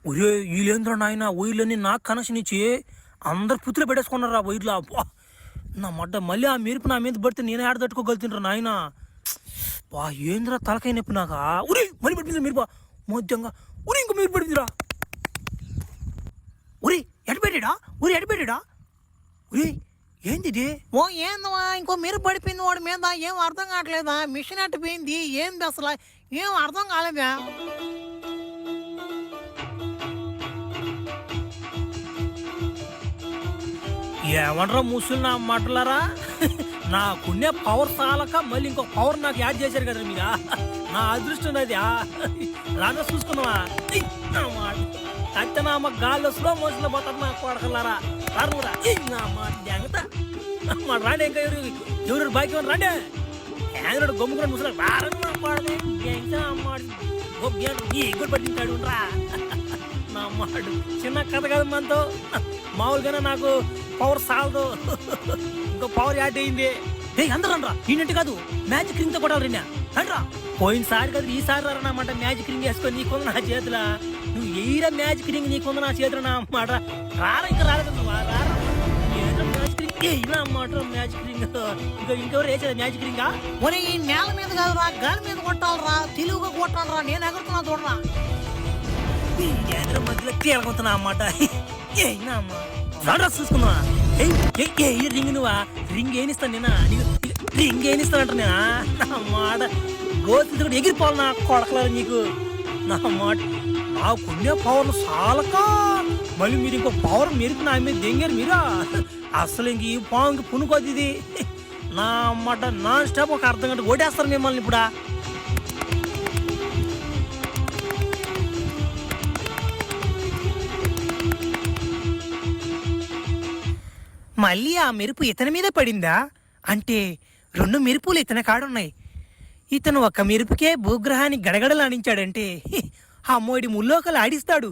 ఒరే వీళ్ళేంద్ర నాయన వైర్లన్నీ నాకు కనెక్షన్ ఇచ్చి అందరు పుత్తులు పెట్టేసుకున్నారా వైర్లు. అబ్బా నా మడ్డ మళ్ళీ ఆ మెరుపు నా మీద పడితే నేనే ఆడ తట్టుకోగలుగుతుండ్రా నాయన. బా ఏంద్రా తలకాయ నొప్పి నాక. ఉరి మళ్ళీ పడిపోయింది మీరు మధ్యంగా. ఉరి ఇంకో మీరు పడిపోయిందిరా. ఉరి ఎడబెట్టాడా ఉరి ఎడబెట్టాడా. ఉరి ఏంది ఓ ఏందవా ఇంకో మీరు పడిపోయింది వాడి మీద. ఏం అర్థం కావట్లేదా? మిషన్ అట్టిపోయింది ఏంది అసలు? ఏం అర్థం కాలేదా? ఏమంటారా ముసులు నా మాటలారా. నాకున్నే పవర్ చాలక మళ్ళీ ఇంకో పవర్ నాకు యాడ్ చేశారు కదా మీరు. నా అదృష్టం అది. రాజా చూసుకున్నావా అయితే నా అమ్మ గాల్లో స్లో మోషన్లో పోతారు నా కొడకలారా. రానురా నా మాట జాగ్రత్త మా రాండి. ఇంకా ఎవరు బాకీ రండి. యాంగ్రాడు గమ్ముకున్న ముసలి రారని పాడలే ఎగురు పట్టించాడు రా నా మాడు. చిన్న కథ కాదు మనతో. మామూలుగానే నాకు పవర్ సాలదు, ఇంకో పవర్ యాడ్ అయింది. అందరూ రా ఈనంటే కాదు మ్యాజిక్ రింగ్ తో కొట్టాలి రిన్నా రండ్రా. పోయినసారి కదా ఈసారి రారన్నమాట మ్యాజిక్ రింగ్ వేసుకొని నీకుంది నా చేతిలో. నువ్వు ఎయిరా మ్యాజిక్ రింగ్ నీకుంది నా చేతిలో నా అన్నమాట. రారా ఇంకా రాలేదు నువ్వు రారా మ్యాజిక్ రింగ్ అయినా అన్నమాట. మ్యాజిక్ రింగ్ ఇంకా ఇంకెవరు వేసేది మ్యాజిక్ రింగా? ఒరే ఈ నేల మీద కాదురా గాలి మీద కొట్టాలరా, తెలుగుగా కొట్టాలరా. నేను ఎగురుతున్నా చూడరా. మధ్యలో కీలకొస్తున్నా అన్నమాట. అయినా అమ్మ రారా చూసుకున్నా. రింగ్ నువ్వా రింగ్ ఏనిస్తాను నేనా? రింగ్ ఏనిస్తానంట నేనా? నా మాట గోతి కూడా ఎగిరిపోవాలి నా కొడకలేదు నీకు. నా మాట నాకున్నే పవర్లు చాలక మళ్ళీ మీరు ఇంకో పవర్ మెరుపు నా మీద దెంగారు మీరా. అసలు ఇంక ఈ పావుకి పునుకోద్ది ఇది. నా మాట నాన్ స్టాప్ ఒక అర్ధ గంట ఓటేస్తారు మిమ్మల్ని ఇప్పుడు. మళ్ళీ ఆ మెరుపు ఇతని మీద పడిందా? అంటే 2 మెరుపులు ఇతని కాడున్నాయి. ఇతను ఒక మెరుపుకే భూగ్రహాన్ని గడగడలాడించాడంటే అమ్మోడి ముల్లోకలు ఆడిస్తాడు.